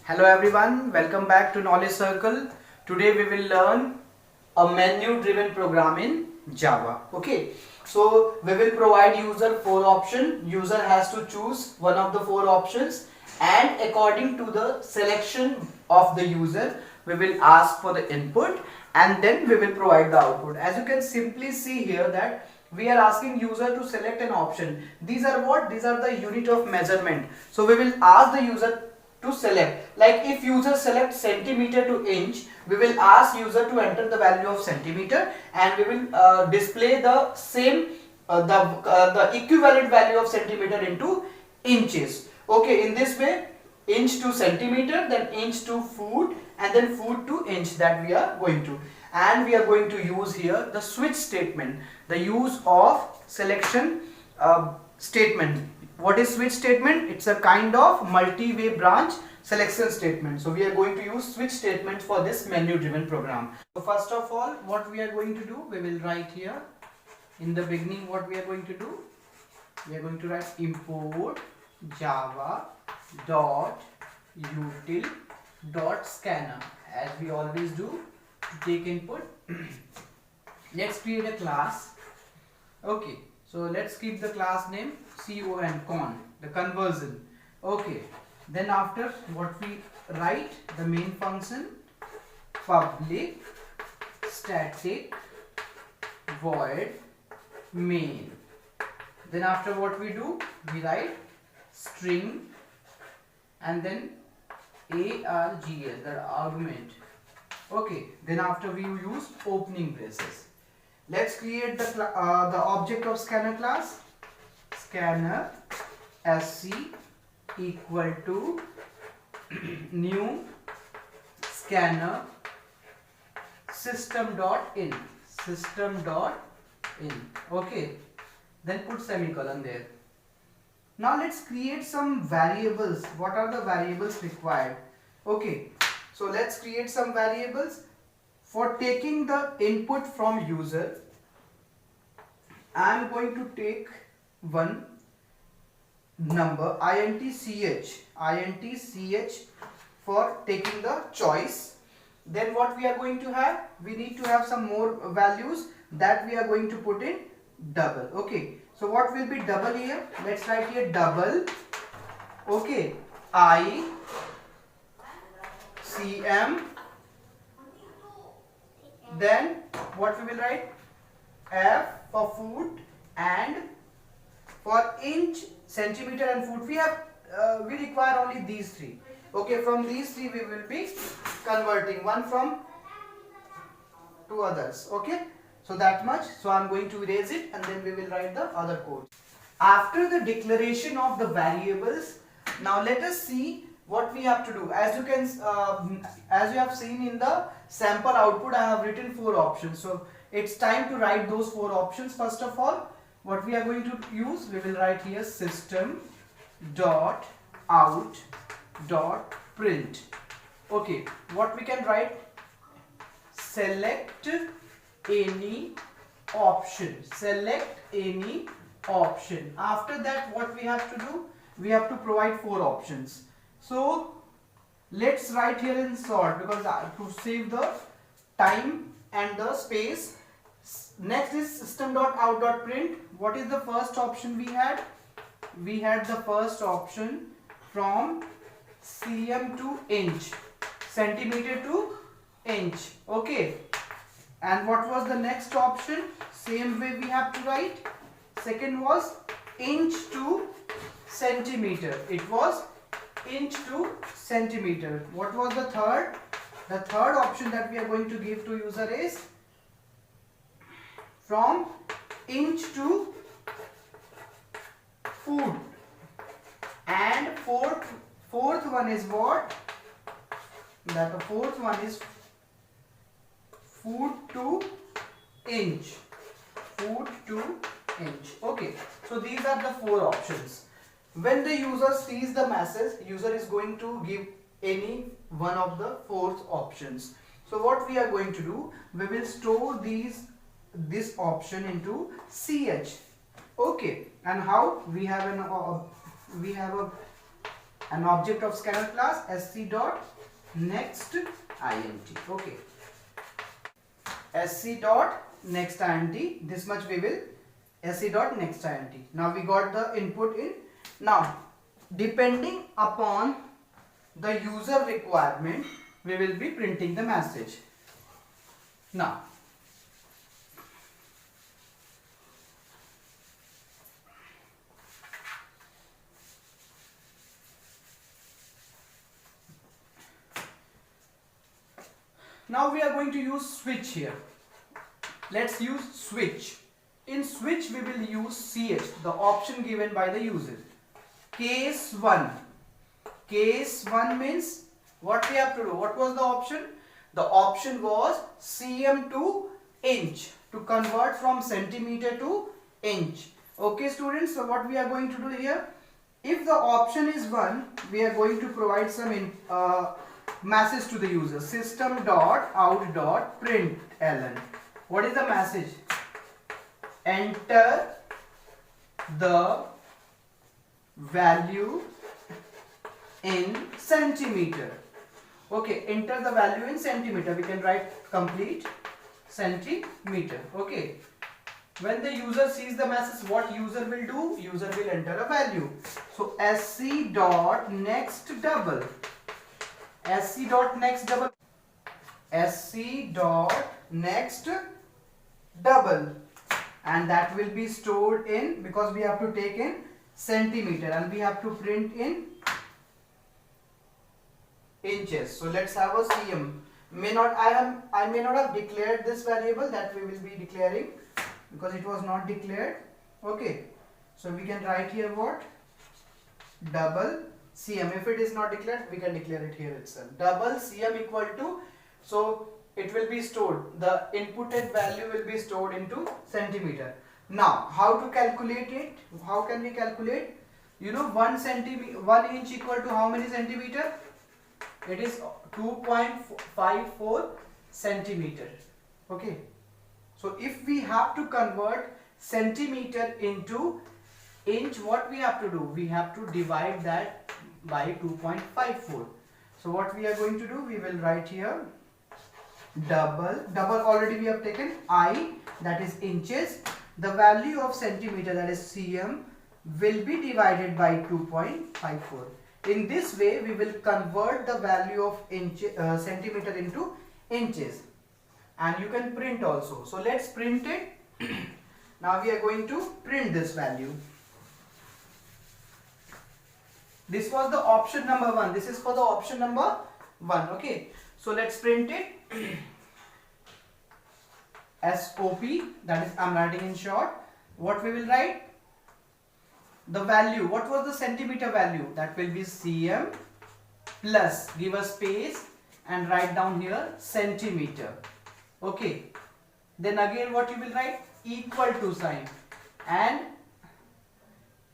Hello everyone, welcome back to Knowledge Circle. Today we will learn a menu driven program in Java. Okay, so we will provide user four options. User has to choose one of the four options, and according to the selection of the user we will ask for the input and then we will provide the output. As you can simply see here that we are asking user to select an option. These are what? These are the unit of measurement. So we will ask the user to select, like if user select centimeter to inch, we will ask user to enter the value of centimeter and we will display the same the equivalent value of centimeter into inches. Okay, in this way, inch to centimeter, then inch to foot, and then foot to inch, that we are going to. And we are going to use here the switch statement, the use of selection statement. What is switch statement? It's a kind of multi-way branch selection statement. So we are going to use switch statement for this menu driven program. So first of all, what we are going to do, we will write here in the beginning what we are going to do. We are going to write import java dot util dot scanner, as we always do, to take input. Let's create a class. Okay, so let's keep the class name con, the conversion. Okay, then after what we write, the main function public static void main. Then after what we do, we write string and then args, the argument. Okay, then after we use opening braces. Let's create the object of scanner class. Scanner sc equal to new scanner system.in. Okay, then put semicolon there. Now let's create some variables. What are the variables required? Okay, so let's create some variables. For taking the input from user, I am going to take one number int ch for taking the choice. Then what we are going to have, we need to have some more values that we are going to put in double. Okay, so what will be double here? Let's write here double. Okay, I cm. Then what we will write? F for foot, and for inch, centimeter and foot we require only these three. Okay, from these three we will be converting one from two others. Okay, so that much. So I am going to erase it and then we will write the other code. After the declaration of the variables, now let us see what we have to do. As you have seen in the sample output, I have written four options. So it's time to write those four options. First of all, what we are going to use, we will write here system dot out dot print. Okay, what we can write? Select any option. Select any option. After that, what we have to do? We have to provide four options. So let's write here in short, because to save the time and the space. Next is system.out.print. What is the first option we had? We had the first option from cm to inch, centimeter to inch. Okay, and what was the next option? Same way we have to write. Second was inch to centimeter. It was inch to centimeter. What was the third? The third option that we are going to give to user is from inch to foot. And fourth one is what? That the fourth one is foot to inch. Foot to inch. Okay, so these are the four options. When the user sees the message, user is going to give any one of the four options. So what we are going to do, we will store this option into ch. Okay, and how? We have a an object of scanner class sc dot next int. Okay, sc dot next int, this much we will sc dot next int. Now we got the input in. Now depending upon the user requirement, we will be printing the message. Now we are going to use switch here. Let's use switch. In switch we will use ch, the option given by the user. Case 1. Case 1 means what we have to do. What was the option? The option was cm to inch, to convert from centimeter to inch. Okay students, so what we are going to do here, if the option is 1, we are going to provide some message to the user. System dot out dot println. What is the message? Enter the value in centimeter. Okay, enter the value in centimeter. We can write complete centimeter. Okay, when the user sees the message, what user will do? User will enter a value. So sc dot next double, sc dot next double, sc dot next double, and that will be stored in, because we have to take in centimeter and we have to print in inches. So let's have a cm. I may not have declared this variable that we will be declaring, because it was not declared. Okay, so we can write here what? Double cm. If it is not declared, we can declare it here itself. Double cm equal to, so it will be stored, the inputted value will be stored into centimeter. Now how to calculate it? How can we calculate? You know, 1 inch equal to how many centimeter? It is 2.54 centimeter. Okay, so if we have to convert centimeter into inch, what we have to do? We have to divide that by 2.54. So what we are going to do? We will write here double already we have taken I, that is inches. The value of centimeter, that is cm, will be divided by 2.54. In this way we will convert the value of centimeter into inches, and you can print also. So let's print it. Now we are going to print this value. This was the option number 1. This is for the option number 1. Okay, so let's print it. SOP, that is I'm writing in short. What we will write? The value. What was the centimeter value? That will be cm plus, give a space and write down here centimeter. Okay, then again what you will write? Equal to sign, and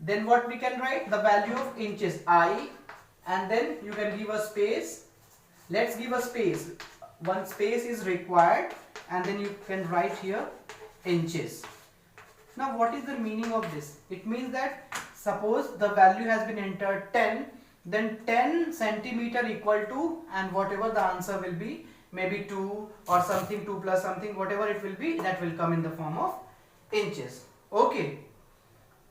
then what we can write? The value of inches I, and then you can give a space. Let's give a space. One space is required, and then you can write here inches. Now what is the meaning of this? It means that suppose the value has been entered 10, then 10 centimeter equal to, and whatever the answer will be, maybe 2 or something, 2 plus something, whatever it will be, that will come in the form of inches. Okay,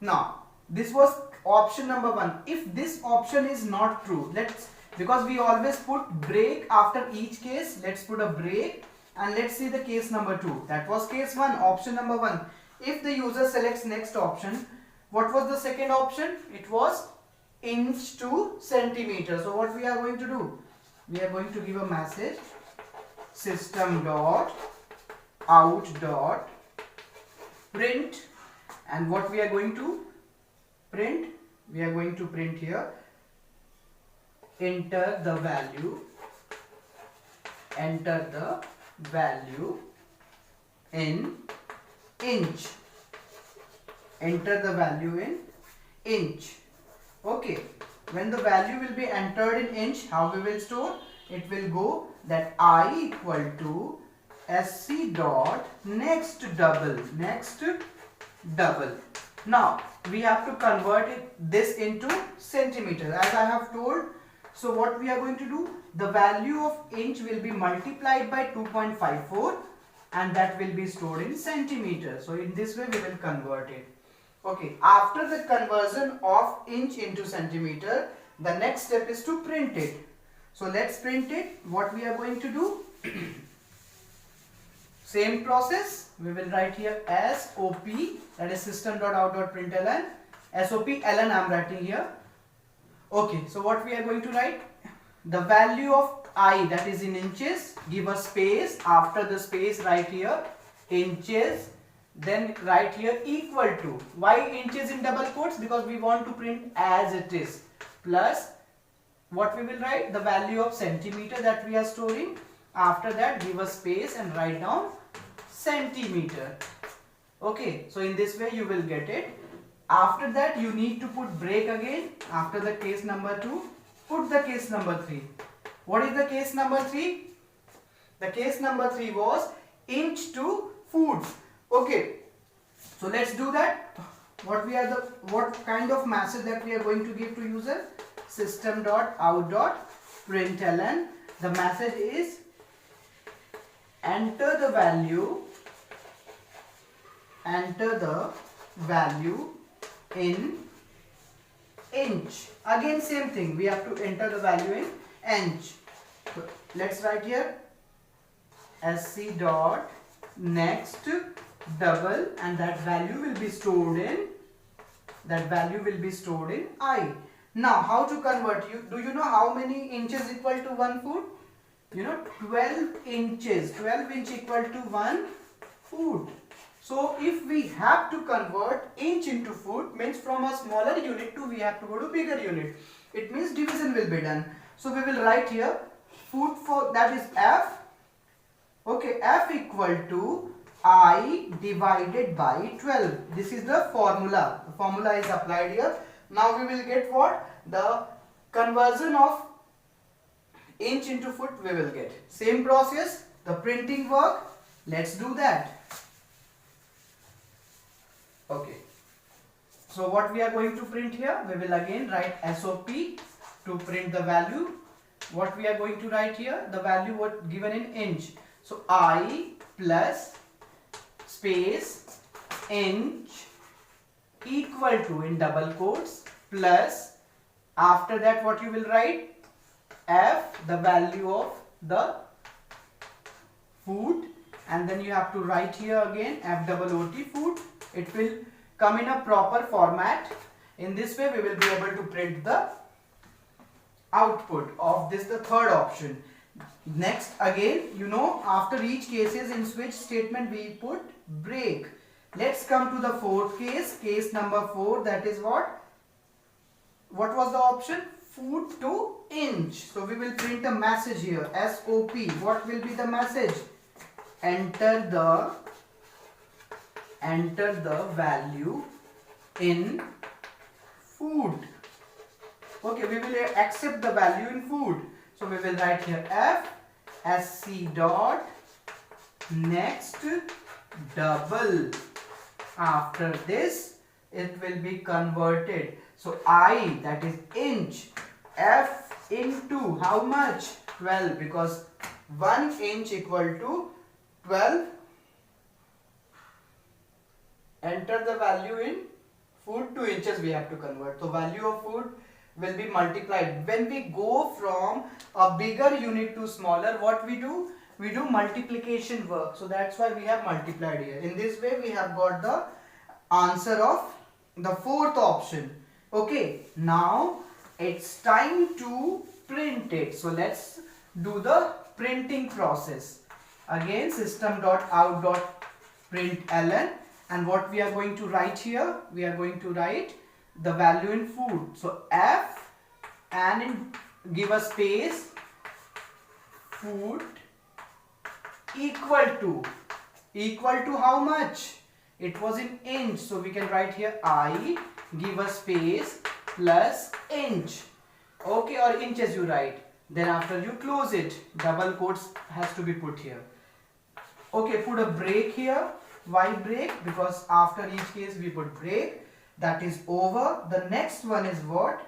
now this was option number 1. If this option is not true, because we always put break after each case, let's put a break and let's see the case number 2. That was case 1, option number 1. If the user selects next option, what was the second option? It was inch to centimeter. So what we are going to do? We are going to give a message system dot out dot print, and what we are going to print? We are going to print here enter the value in inch. Enter the value in inch. Okay, when the value will be entered in inch, how we will store? It will go that I equal to SC dot next double. Now we have to convert this into centimeter as I have told. So what we are going to do, the value of inch will be multiplied by 2.54 and that will be stored in centimeter. So in this way we will convert it. Okay, after the conversion of inch into centimeter, the next step is to print it. So let's print it. What we are going to do, same process, we will write here SOP, that is system.out.println. SOP ln I am writing here. Okay, so what we are going to write, the value of I, that is in inches, give a space, after the space write here inches, then write here equal to, why inches in double quotes, because we want to print as it is, plus what we will write, the value of centimeter that we are storing, after that give a space and write down centimeter. Okay, so in this way you will get it. After that you need to put break again. After the case number 2, put the case number 3. What is the case number 3? The case number 3 was inch to food. Okay, so let's do that. What kind of message that we are going to give to user? System.out.println. The message is enter the value in inch. Again same thing, we have to enter the value in inch. So let's write here SC dot next double, and that value will be stored in I. Now how to convert? Do you know how many inches equal to 1 foot? You know, 12 inches. 12 inch equal to 1 foot. So if we have to convert inch into foot, means from a smaller unit to we have to go to bigger unit. It means division will be done. So we will write here foot, for that is F. Okay, F equal to I divided by 12. This is the formula. The formula is applied here. Now we will get what? The conversion of inch into foot we will get. Same process, the printing work. Let's do that. Okay. So what we are going to print here, we will again write SOP to print the value. What we are going to write here, the value what given in inch. So I plus space inch equal to in double quotes plus, after that what you will write, F, the value of the foot, and then you have to write here again FOOT foot. It will come in a proper format. In this way we will be able to print the output of this, the third option. Next again, you know, after each cases in switch statement we put break. Let's come to the fourth case, case number 4, that is what was the option? Foot to inch. So we will print a message here, SOP. What will be the message? Enter the value in foot. Okay, we will accept the value in foot. So we will write here F SC dot next double. After this it will be converted. So I, that is inch, F into how much? 12, because 1 inch equal to 12. Enter the value in foot to inches we have to convert. So value of foot will be multiplied. When we go from a bigger unit to smaller, what we do? We do multiplication work. So that's why we have multiplied here. In this way we have got the answer of the fourth option. Okay, now it's time to print it. So let's do the printing process. Again system.out.println, and what we are going to write here? We are going to write the value in foot. So F and give a space foot equal to how much? It was in inch, so we can write here I, give a space plus inch. Okay, or inches you write. Then after you close it, double quotes has to be put here. Okay, put a break here. Why break? Because after each case we put break. that is over. The next one is what?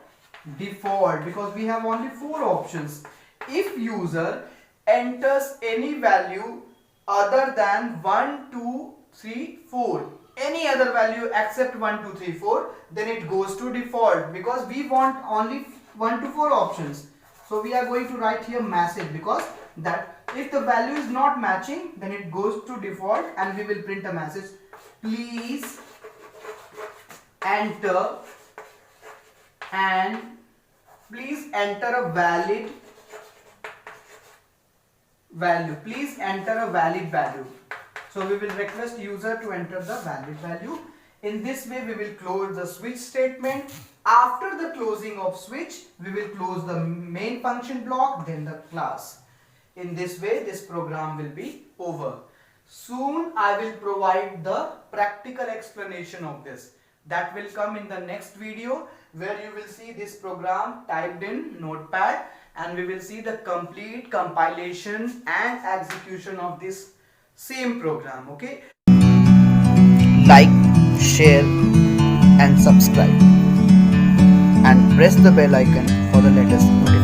Default, because we have only 4 options. If user enters any value other than 1 2 3 4, any other value except 1 2 3 4, then it goes to default, because we want only 1 to 4 options. So we are going to write here message, because that if the value is not matching, then it goes to default, and we will print a message, please enter, and please enter a valid value. Please enter a valid value. So we will request user to enter the valid value. In this way we will close the switch statement. After the closing of switch, we will close the main function block, then the class. In this way this program will be over. Soon I will provide the practical explanation of this. That will come in the next video, where you will see this program typed in Notepad, and we will see the complete compilation and execution of this same program. Okay, like, share and subscribe, and press the bell icon for the latest notifications.